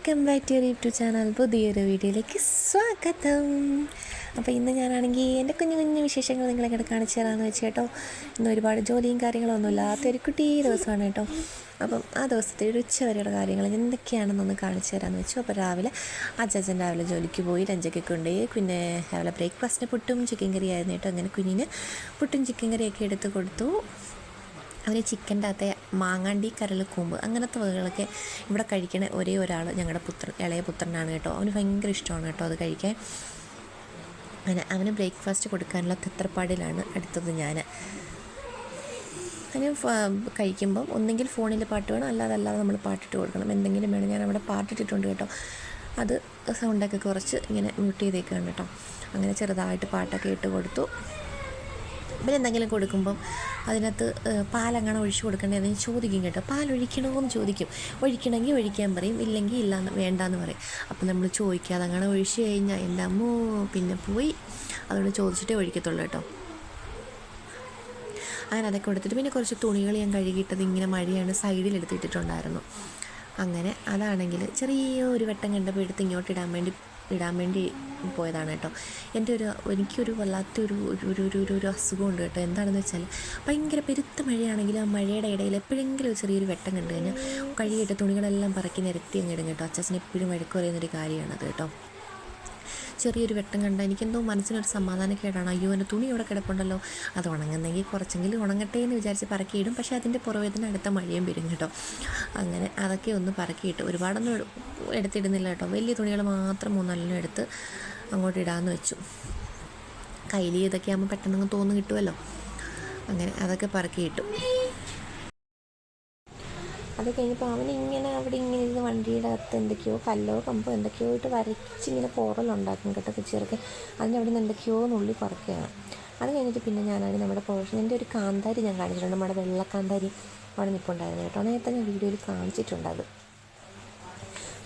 Welcome back to YouTube channel. പുതിയൊരു വീഡിയോയിലേക്ക് സ്വാഗതം. അപ്പോൾ ഇന്ന് ഞാനാണെങ്കിൽ എൻ്റെ കുഞ്ഞു കുഞ്ഞു വിശേഷങ്ങൾ നിങ്ങളെങ്ങനെ കാണിച്ചു തരാമെന്ന് വെച്ച് കേട്ടോ. ഇന്ന് ഒരുപാട് ജോലിയും കാര്യങ്ങളൊന്നും ഇല്ലാത്ത ഒരു കുട്ടി ദിവസമാണ് കേട്ടോ. അപ്പം ആ ദിവസത്തെ ഒരു ഉച്ചവരെയുള്ള കാര്യങ്ങൾ എന്തൊക്കെയാണെന്നൊന്ന് കാണിച്ചു തരാമെന്ന് വെച്ചു. അപ്പോൾ അച്ഛൻ രാവിലെ ജോലിക്ക് പോയി ലഞ്ചൊക്കെ കൊണ്ടുപോയി. പിന്നെ രാവിലെ ബ്രേക്ക്ഫാസ്റ്റിന് പുട്ടും ചിക്കൻ കറി ആയിരുന്നു കേട്ടോ. അങ്ങനെ കുഞ്ഞിന് പുട്ടും ചിക്കൻ കറിയൊക്കെ എടുത്ത് കൊടുത്തു. അവന് ചിക്കൻ്റെ അകത്തെ മാങ്ങാണ്ടി കരളിക്കൂമ്പ് അങ്ങനത്തെ വകകളൊക്കെ ഇവിടെ കഴിക്കണ ഒരേ ഒരാൾ ഞങ്ങളുടെ ഇളയ പുത്രനാണ് കേട്ടോ. അവന് ഭയങ്കര ഇഷ്ടമാണ് കേട്ടോ അത് കഴിക്കാൻ. അങ്ങനെ അവന് ബ്രേക്ക്ഫാസ്റ്റ് കൊടുക്കാനുള്ള തത്രപ്പാടിലാണ് അടുത്തത് ഞാൻ. അതിന് കഴിക്കുമ്പം ഒന്നെങ്കിൽ ഫോണിൽ പാട്ട് വേണം, അല്ലാതെ നമ്മൾ പാട്ടിട്ട് കൊടുക്കണം. എന്തെങ്കിലും വേണം. ഞാൻ അവിടെ പാട്ടിട്ടിട്ടുണ്ട് കേട്ടോ. അത് സൗണ്ടൊക്കെ കുറച്ച് ഇങ്ങനെ മ്യൂട്ട് ചെയ്തേക്കാണ് കേട്ടോ. അങ്ങനെ ചെറുതായിട്ട് പാട്ടൊക്കെ ഇട്ട് കൊടുത്തു. പിന്നെ എന്തെങ്കിലും കൊടുക്കുമ്പം അതിനകത്ത് പാലങ്ങനെ ഒഴിച്ച് കൊടുക്കേണ്ടതെന്ന് ചോദിക്കും കേട്ടോ. പാലൊഴിക്കണമെന്ന് ചോദിക്കും. ഒഴിക്കണമെങ്കിൽ ഒഴിക്കാൻ പറയും, ഇല്ലെങ്കിൽ ഇല്ലയെന്ന് വേണ്ടാന്ന് പറയും. അപ്പം നമ്മൾ ചോദിക്കാതെ അങ്ങനെ ഒഴിച്ച് കഴിഞ്ഞാൽ എൻ്റെ അമ്മോ പിന്നെ പോയി. അതുകൊണ്ട് ചോദിച്ചിട്ടേ ഒഴിക്കത്തുള്ളൂ കേട്ടോ. അങ്ങനെ അതൊക്കെ കൊടുത്തിട്ട് പിന്നെ കുറച്ച് തുണികൾ ഞാൻ കഴുകിയിട്ടത് ഇങ്ങനെ മഴയാണ് സൈഡിൽ എടുത്തിട്ടിട്ടുണ്ടായിരുന്നു. അങ്ങനെ അതാണെങ്കിൽ ചെറിയ ഒരു വെട്ടം കണ്ടപ്പോൾ എടുത്ത് ഇങ്ങോട്ട് ഇടാൻ വേണ്ടി പോയതാണ് കേട്ടോ. എനിക്കൊരു വല്ലാത്തൊരു ഒരു അസുഖമുണ്ട് കേട്ടോ. എന്താണെന്ന് വെച്ചാൽ ഭയങ്കര പെരുത്ത മഴയാണെങ്കിൽ ആ മഴയുടെ ഇടയിൽ എപ്പോഴെങ്കിലും ചെറിയൊരു വെട്ടം കണ്ടു കഴിഞ്ഞാൽ കഴുകിയിട്ട് തുണികളെല്ലാം പറക്കി നിരത്തി അങ്ങ് ഇടും കേട്ടോ. അച്ഛൻ എപ്പോഴും വഴക്ക് പറയുന്നൊരു കാര്യമാണത് കേട്ടോ. ചെറിയൊരു വെട്ടം കണ്ടാൽ എനിക്കെന്തോ മനസ്സിനൊരു സമാധാനക്കേടാണ്. അയ്യോ എൻ്റെ തുണി ഇവിടെ കിടപ്പുണ്ടല്ലോ, അത് ഉണങ്ങുന്നെങ്കിൽ കുറച്ചെങ്കിലും ഉണങ്ങട്ടെ എന്ന് വിചാരിച്ച് പറക്കിയിടും. പക്ഷേ അതിൻ്റെ പുറമേ തന്നെ അടുത്ത മഴയും വരും കേട്ടോ. അങ്ങനെ അതൊക്കെ ഒന്ന് പറക്കിയിട്ട് ഒരുപാടൊന്നും എടുത്തിടുന്നില്ല കേട്ടോ. വലിയ തുണികൾ മാത്രം 3-4 എടുത്ത് അങ്ങോട്ട് ഇടാമെന്ന് വെച്ചു. കയ്യിൽ ഇതൊക്കെ ആകുമ്പോൾ പെട്ടെന്ന് തോന്നു കിട്ടുമല്ലോ. അങ്ങനെ അതൊക്കെ പറക്കിയിട്ടു. അത് കഴിഞ്ഞപ്പോൾ അവനിങ്ങനെ അവിടെ ഇങ്ങനെ ഇരുന്ന് വണ്ടിയുടെ അകത്ത് എന്തൊക്കെയോ കല്ലോ കമ്പോ എന്തൊക്കെയോ ഇട്ട് വരച്ചിങ്ങനെ പോറലുണ്ടാക്കും കേട്ടോ ചെറുക്കെ. അതിനവിടെ നിന്ന് എന്തൊക്കെയോ നുള്ളി പറക്കുകയാണ്. അത് കഴിഞ്ഞിട്ട് പിന്നെ ഞാനാണ് നമ്മുടെ എൻ്റെ ഒരു കാന്താരി ഞാൻ കാണിച്ചിട്ടുണ്ട്. നമ്മുടെ വെള്ളക്കാന്താരി അവിടെ നിൽപ്പുണ്ടായിരുന്നു കേട്ടോ. നേരത്തെ ഞാൻ വീഡിയോയിൽ കാണിച്ചിട്ടുണ്ട്.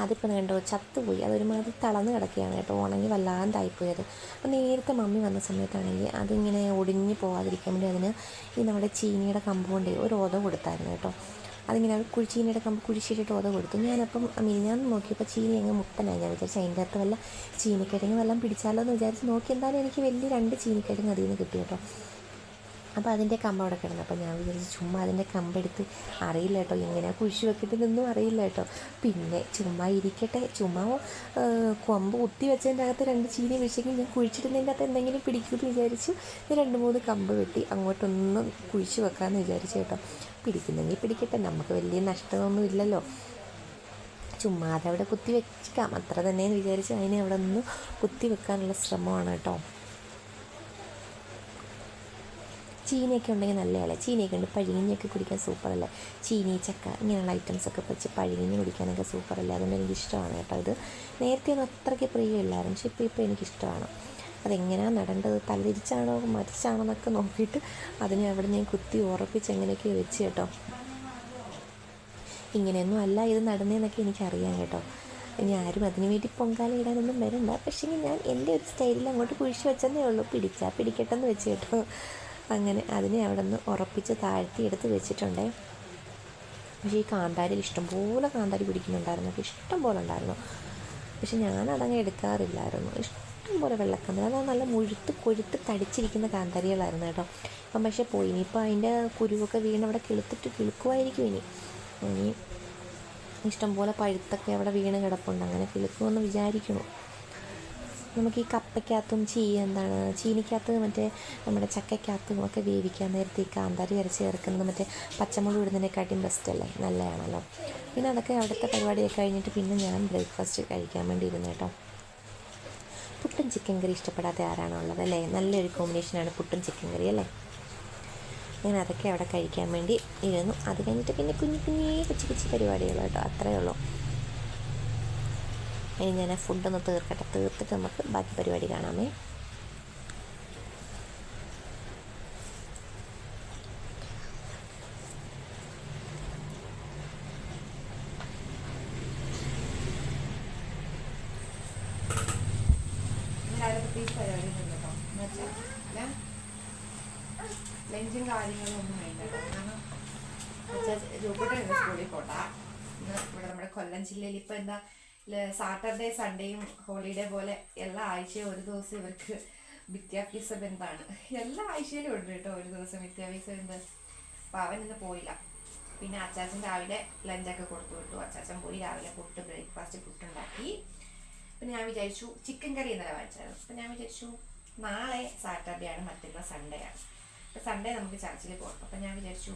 അതിപ്പോൾ കണ്ടോ ചത്തുപോയി. അതൊരുമാതിരി തളർന്ന് കിടക്കുകയാണ് കേട്ടോ. ഉണങ്ങി വല്ലാണ്ടായിപ്പോയത്. അപ്പോൾ നേരത്തെ മമ്മി വന്ന സമയത്താണെങ്കിൽ അതിങ്ങനെ ഒടിഞ്ഞ് പോകാതിരിക്കാൻ വേണ്ടി അതിന് ഈ നമ്മുടെ ചീനിയുടെ കമ്പ് കൊണ്ട് ഒരു ഓത കൊടുത്തായിരുന്നു കേട്ടോ. അതിങ്ങനെ ചീനിയുടെ കമ്പ് കുഴിച്ചിട്ടിട്ട് ഓത കൊടുത്തു. ഞാനപ്പം ഞാൻ നോക്കിയപ്പോൾ ചീനി അങ്ങ് മുട്ടനായി. ഞാൻ വിചാരിച്ചു അതിൻ്റെ അകത്ത് വല്ല ചീനിക്കിഴങ്ങ് വല്ലതും പിടിച്ചാലോ എന്ന് വിചാരിച്ച് നോക്കി. എന്തായാലും എനിക്ക് വലിയ 2 ചീനിക്കിഴങ്ങ് അതിൽ നിന്ന് കിട്ടി കേട്ടോ. അപ്പോൾ അതിൻ്റെ കമ്പ് അവിടെ കിടന്നു. അപ്പോൾ ഞാൻ വിചാരിച്ചു ചുമ്മാ അതിൻ്റെ കമ്പെടുത്ത് അറിയില്ല കേട്ടോ എങ്ങനെയാണ് കുഴിച്ച് വെക്കിട്ടതൊന്നും അറിയില്ല കേട്ടോ. പിന്നെ ചുമ്മാ ഇരിക്കട്ടെ, ചുമ്മാ കൊമ്പ് കുത്തി വെച്ചതിൻ്റെ അകത്ത് 2 ചീനി വെച്ചെങ്കിൽ ഞാൻ കുഴിച്ചിടുന്നതിൻ്റെ അകത്ത് എന്തെങ്കിലും പിടിക്കുമെന്ന് വിചാരിച്ചു. 2-3 കമ്പ് വെട്ടി അങ്ങോട്ടൊന്നും കുഴിച്ച് വെക്കാമെന്ന് വിചാരിച്ചു കേട്ടോ. പിടിക്കുന്നെങ്കിൽ പിടിക്കട്ടെ, നമുക്ക് വലിയ നഷ്ടമൊന്നും ഇല്ലല്ലോ. ചുമ്മാ അതവിടെ കുത്തി വെച്ചിക്കാം അത്ര തന്നെയെന്ന് വിചാരിച്ച് അതിനെ അവിടെ നിന്ന് കുത്തി വെക്കാനുള്ള ശ്രമമാണ് കേട്ടോ. ചീനിയൊക്കെ ഉണ്ടെങ്കിൽ നല്ലതല്ലേ. ചീനിയൊക്കെ ഉണ്ട് പഴുങ്ങിയൊക്കെ കുടിക്കാൻ സൂപ്പറല്ലേ. ചീനി ചക്ക ഇങ്ങനെയുള്ള ഐറ്റംസൊക്കെ വെച്ച് പഴുങ്ങിഞ്ഞ് കുടിക്കാനൊക്കെ സൂപ്പറല്ലേ. അതുകൊണ്ട് എനിക്കിഷ്ടമാണ് കേട്ടോ. ഇത് നേരത്തെ ഒന്നും അത്രയ്ക്ക് പ്രിയമില്ലായിരുന്നു, പക്ഷേ ഇപ്പോൾ എനിക്കിഷ്ടമാണ്. അതെങ്ങനെയാണ് നടേണ്ടത്, തലതിരിച്ചാണോ മരിച്ചാണോ എന്നൊക്കെ നോക്കിയിട്ട് അതിനെ അവിടെ ഞാൻ കുത്തി ഉറപ്പിച്ച് എങ്ങനെയൊക്കെ വെച്ച് കേട്ടോ. ഇങ്ങനെയൊന്നും അല്ല ഇത് നടന്നതെന്നൊക്കെ എനിക്കറിയാം കേട്ടോ. ഇനി ആരും അതിന് വേണ്ടി പൊങ്കാല ഇടാനൊന്നും വരണ്ട. പക്ഷേ ഞാൻ എൻ്റെ ഒരു സ്റ്റൈലിൽ അങ്ങോട്ട് കുഴിച്ച് വെച്ചതേ ഉള്ളൂ. പിടിക്കട്ടെന്ന് വെച്ച് കേട്ടോ. അങ്ങനെ അതിനെ അവിടെ നിന്ന് ഉറപ്പിച്ച് താഴ്ത്തി എടുത്ത് വെച്ചിട്ടുണ്ടേ. പക്ഷേ ഈ കാന്താരിയിൽ ഇഷ്ടംപോലെ കാന്താരി പിടിക്കുന്നുണ്ടായിരുന്നു. അപ്പോൾ ഇഷ്ടം പോലെ ഉണ്ടായിരുന്നു. പക്ഷെ ഞാനതങ്ങ് എടുക്കാറില്ലായിരുന്നു. ഇഷ്ടം പോലെ വെള്ളക്കാന്താരി, അത് നല്ല കൊഴുത്ത് തടിച്ചിരിക്കുന്ന കാന്താരികളായിരുന്നു കേട്ടോ. അപ്പം പക്ഷേ പോയി. ഇനിയിപ്പോൾ അതിൻ്റെ കുരുവൊക്കെ അവിടെ കിളുക്കുമായിരിക്കും. ഇനി ഇഷ്ടംപോലെ പഴുത്തൊക്കെ അവിടെ വീണ് കിടപ്പുണ്ട്. അങ്ങനെ കിളുക്കുമെന്ന് വിചാരിക്കുന്നു. നമുക്ക് ഈ കപ്പയ്ക്കകത്തും ചീനിക്കകത്ത് മറ്റേ നമ്മുടെ ചക്കയ്ക്കകത്തും ഒക്കെ വേവിക്കാൻ നേരത്തെ ഈ കാന്താരി അരച്ച് ചേർക്കുന്നത് മറ്റേ പച്ചമുളക് ഇടുന്നതിനെക്കാട്ടിയും ബെസ്റ്റല്ലേ, നല്ലതാണല്ലോ. പിന്നെ അതൊക്കെ അവിടുത്തെ പരിപാടിയൊക്കെ കഴിഞ്ഞിട്ട് പിന്നെ ഞാൻ ബ്രേക്ക്ഫാസ്റ്റ് കഴിക്കാൻ വേണ്ടി ഇരുന്നു കേട്ടോ. പുട്ടും ചിക്കൻ കറി ഇഷ്ടപ്പെടാത്ത ആരാണോ ഉള്ളത് അല്ലേ. നല്ലൊരു കോമ്പിനേഷനാണ് പുട്ടും ചിക്കൻ കറി അല്ലേ. അങ്ങനെ അതൊക്കെ അവിടെ കഴിക്കാൻ വേണ്ടി ഇരുന്നു. അത് കഴിഞ്ഞിട്ട് പിന്നെ കൊച്ചു പരിപാടികൾ കേട്ടോ. അത്രയേ ഉള്ളൂ. ഇനി ഞാൻ ഫുഡൊന്ന് തീർത്തിട്ട് നമുക്ക് ബാക്കി പരിപാടി കാണാമേ. ലഞ്ചും കാര്യങ്ങളും ഒന്നും വേണ്ട കേട്ടോ. കാരണം ജോബിയുടെ സ്കൂളിൽ പോട്ടാ. ഇവിടെ നമ്മുടെ കൊല്ലം ജില്ലയിൽ ഇപ്പോൾ എന്താ സാറ്റർഡേ സൺഡേയും ഹോളിഡേ പോലെ എല്ലാ ആഴ്ചയും ഒരു ദിവസം ഇവർക്ക് വിദ്യാഭ്യാസ ബന്ധാണ്. എല്ലാ ആഴ്ചയിലും ഉണ്ട് കേട്ടോ ഒരു ദിവസം വിദ്യാഭ്യാസ ബന്ധം. അപ്പം അവൻ ഇന്ന് പോയില്ല. പിന്നെ അച്ചാച്ചൻ രാവിലെ ലഞ്ചൊക്കെ കൊടുത്തു വിട്ടു. അച്ചാച്ചൻ പോയി രാവിലെ ബ്രേക്ക്ഫാസ്റ്റ് പുട്ടുണ്ടാക്കി. അപ്പം ഞാൻ വിചാരിച്ചു ചിക്കൻ കറി ഇന്നലെ വാങ്ങിച്ചായിരുന്നു. അപ്പം ഞാൻ വിചാരിച്ചു നാളെ സാറ്റർഡേ ആണ്, മറ്റന്നാൾ സൺഡേ ആണ്. അപ്പം സൺഡേ നമുക്ക് ചർച്ചിൽ പോകണം. അപ്പം ഞാൻ വിചാരിച്ചു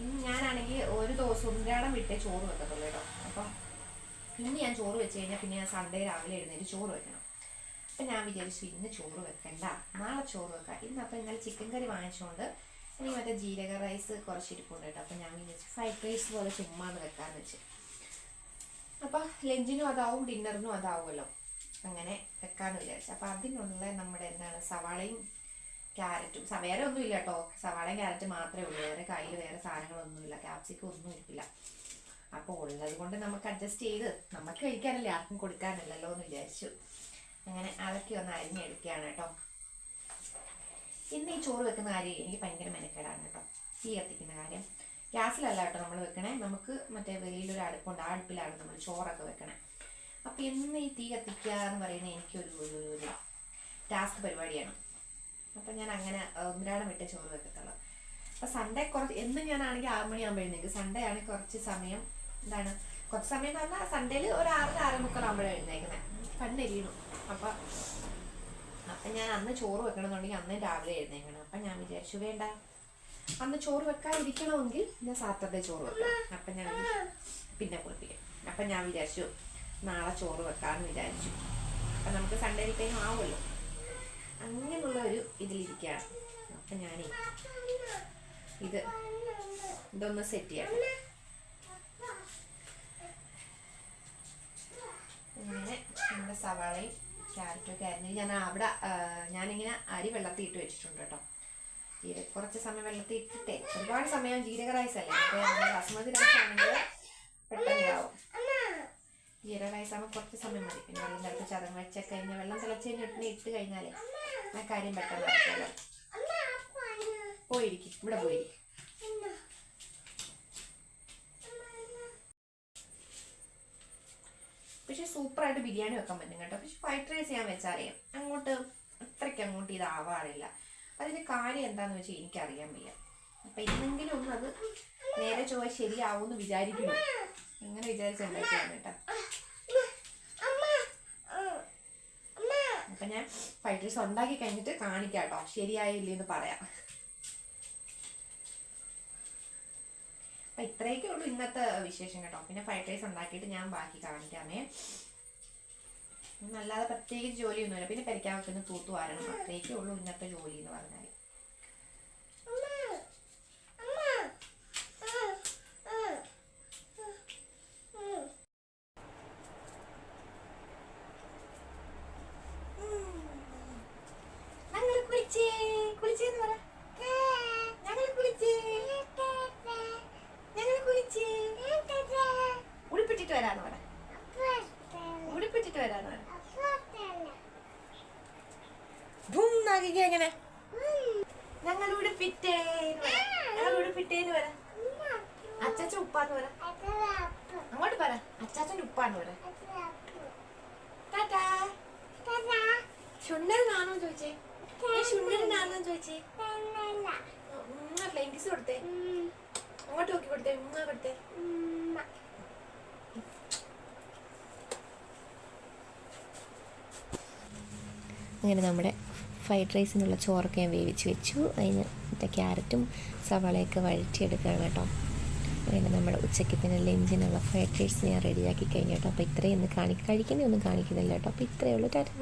ഇന്ന് ഞാനാണെങ്കിൽ ഒരു ദിവസം ഒന്നിരാടം വിട്ടേ ചോറ് വെക്കത്തുള്ളൂ കേട്ടോ. അപ്പം ഇന്ന് ഞാൻ ചോറ് വെച്ച് കഴിഞ്ഞാൽ പിന്നെ ഞാൻ സൺഡേ രാവിലെ എഴുന്നേറ്റ് ചോറ് വെക്കണം. അപ്പം ഞാൻ വിചാരിച്ചു ഇന്ന് ചോറ് വെക്കണ്ട, നാളെ ചോറ് വെക്കാം. ഇന്ന് അപ്പം ഇന്നലെ ചിക്കൻ കറി വാങ്ങിച്ചുകൊണ്ട് എനിക്ക് മറ്റേ ജീരക റൈസ് കുറച്ച് ഇരിപ്പുണ്ട് കേട്ടോ. അപ്പം ഞാൻ വിചാരിച്ചു ഫ്രൈഡ് റൈസ് പോലെ ചുമ്മാന്ന് വെക്കാമെന്ന് വെച്ച്. അപ്പം ലഞ്ചിനും അതാവും ഡിന്നറിനും അതാവുമല്ലോ, അങ്ങനെ വെക്കാമെന്ന് വിചാരിച്ചു. അപ്പം അതിനുള്ള നമ്മുടെ എന്താണ് സവാളയും ക്യാരറ്റും, വേറെ ഒന്നും ഇല്ല കേട്ടോ, സവാളയും ക്യാരറ്റും മാത്രമേ ഉള്ളൂ. വേറെ കയ്യിൽ വേറെ സാധനങ്ങളൊന്നുമില്ല, ക്യാപ്സിക്കം ഒന്നും ഇരിക്കില്ല. അപ്പോൾ ഉള്ളത് കൊണ്ട് നമുക്ക് അഡ്ജസ്റ്റ് ചെയ്ത് നമുക്ക് കഴിക്കാനല്ലേ, ആർക്കും കൊടുക്കാനല്ലല്ലോ എന്ന് വിചാരിച്ചു. അങ്ങനെ അതൊക്കെ ഒന്ന് അരിഞ്ഞെടുക്കുകയാണ് കേട്ടോ. ഇന്ന് ഈ ചോറ് വെക്കുന്ന കാര്യം എനിക്ക് ഭയങ്കര മെനക്കേടാണ് കേട്ടോ. തീ കത്തിക്കുന്ന കാര്യം ഗ്യാസിലല്ല കേട്ടോ നമ്മൾ വെക്കണേ, നമുക്ക് മറ്റേ വലിയൊരു അടുപ്പുണ്ട്, ആ അടുപ്പിലാണ് നമ്മൾ ചോറൊക്കെ വെക്കണേ. അപ്പം ഇന്ന് ഈ തീ കത്തിക്കുക എന്ന് പറയുന്നത് എനിക്കൊരു ടാസ്ക് പരിപാടിയാണ്. അപ്പം ഞാൻ അങ്ങനെ ഒന്നിരാടം വിട്ടേ ചോറ് വെക്കത്തുള്ളൂ. അപ്പം സൺഡേ എന്നും ഞാനാണെങ്കിൽ 6 മണിയാകുമ്പോൾ എഴുന്നേക്കും. സൺഡേ ആണെങ്കിൽ കുറച്ച് സമയം എന്താണ്, കുറച്ച് സമയം എന്ന് പറഞ്ഞാൽ സൺഡേയിൽ ഒരു 6-6:30 ആകുമ്പോഴാണ് എഴുന്നേക്കുന്നത്. കണ്ണെരിയണം. അപ്പം ഞാൻ അന്ന് ചോറ് വെക്കണമെന്നുണ്ടെങ്കിൽ അന്ന് രാവിലെ എഴുന്നേക്കണം. അപ്പം ഞാൻ വിചാരിച്ചു വേണ്ട, അന്ന് ചോറ് വെക്കാതിരിക്കണമെങ്കിൽ ഞാൻ സാറ്റർഡേ ചോറ് വെക്കാം. അപ്പം ഞാൻ പിന്നെ കുളിപ്പിക്കും. അപ്പം ഞാൻ വിചാരിച്ചു നാളെ ചോറ് വെക്കാമെന്ന് വിചാരിച്ചു. അപ്പം നമുക്ക് സൺഡേയിലേക്കും ആവുമല്ലോ, അങ്ങനെയുള്ള ഒരു ഇതിലിരിക്കുകയാണ്. അപ്പം ഞാൻ ഇതൊന്ന് സെറ്റ് ചെയ്യാം. ഇങ്ങനെ നമ്മുടെ സവാളയും ക്യാരറ്റും ഒക്കെ ആയിരുന്നു. ഞാനിങ്ങനെ അരി വെള്ളത്തിൽ ഇട്ട് വെച്ചിട്ടുണ്ട് കേട്ടോ. കുറച്ച് സമയം വെള്ളത്തിൽ ഇട്ടിട്ടേ, ഒരുപാട് സമയം ജീരക റൈസ് അല്ലേ, അപ്പോൾ ബസ്മതി റൈസ് ആണെങ്കിൽ പെട്ടെന്നാവും. ജീരക റൈസ് ആകുമ്പോൾ കുറച്ച് സമയം മതി. പിന്നെ വെള്ളം തിളപ്പിച്ച് ചതങ്ങ് വെച്ചൊക്കെ കഴിഞ്ഞാൽ വെള്ളം തിളച്ച് കഴിഞ്ഞിട്ട് ഇട്ട് കഴിഞ്ഞാലേ ആ കാര്യം പെട്ടെന്ന് നടക്കുമല്ലോ. പോയിരിക്കും, ഇവിടെ പോയിരിക്കും. പക്ഷെ സൂപ്പറായിട്ട് ബിരിയാണി വെക്കാൻ പറ്റും കേട്ടോ. പക്ഷെ ഫ്രൈഡ് റൈസ് ഞാൻ വെച്ചാലേ അത്രയ്ക്ക് അങ്ങോട്ട് ഇതാവാറില്ല. അതിൻ്റെ കാര്യം എന്താണെന്ന് വെച്ചാൽ എനിക്കറിയാൻ വയ്യ. അപ്പം എന്തെങ്കിലും ഒന്ന് അത് നേരെ ചൊവ്വ ശരിയാവുമെന്ന് വിചാരിക്കുന്നു. അങ്ങനെ വിചാരിച്ചുണ്ടാക്കിയാണ് കേട്ടോ. അപ്പം ഞാൻ ഫ്രൈഡ് റൈസ് ഉണ്ടാക്കി കഴിഞ്ഞിട്ട് കാണിക്കാം കേട്ടോ, ശരിയായില്ലേന്ന് പറയാം. അപ്പം ഇത്രയൊക്കെ ഉള്ളൂ ഇന്നത്തെ വിശേഷം കേട്ടോ. പിന്നെ ഫ്രൈഡ് റൈസ് ഉണ്ടാക്കിയിട്ട് ഞാൻ ബാക്കി കാണിക്കാമേ. അല്ലാതെ പ്രത്യേകിച്ച് ജോലിയൊന്നുമില്ല. പിന്നെ പെരക്കാവൊക്കെ തൂത്തു വാരണം, അത്രയൊക്കെ ഉള്ളൂ ഇന്നത്തെ ജോലി എന്ന് പറഞ്ഞാൽ. ഉടുപ്പിട്ടിട്ട് വരാന്ന് പറ, ഉടുപ്പിട്ടിട്ട് വരാന്ന് പറ. എങ്ങനെ ഞങ്ങൾ ഉടുപ്പിട്ടേന്ന് പറ. അച്ചാച്ചൻ ഉപ്പാന്ന് പറ, അങ്ങോട്ട് പറ. അച്ചാച്ചൻ ഉപ്പാന്ന് പറ. ഷുണ്ണനാണോ ചോദിച്ചേ, ഷുണ്ണനാണോ ചോദിച്ചേ. ഫ്ലൈങ് കിസ് കൊടുത്തേ, അങ്ങോട്ട് നോക്കി കൊടുത്തേ, ഉമ്മ കൊടുത്തേ. അങ്ങനെ നമ്മുടെ ഫ്രൈഡ് റൈസിനുള്ള ചോറൊക്കെ ഞാൻ വേവിച്ച് വെച്ചു. അതിന് മറ്റേ ക്യാരറ്റും സവാളയൊക്കെ വഴറ്റിയെടുക്കുകയാണ് കേട്ടോ. അങ്ങനെ നമ്മുടെ ഉച്ചയ്ക്കത്തിന് ലഞ്ചിനുള്ള ഫ്രൈഡ് റൈസ് ഞാൻ റെഡിയാക്കി കഴിഞ്ഞു കേട്ടോ. അപ്പോൾ ഇത്രയൊന്നും കഴിക്കുന്നതൊന്നും കാണിക്കുന്നില്ല കേട്ടോ. അപ്പോൾ ഇത്രയേ ഉള്ളൂ. ടാറ്റാ.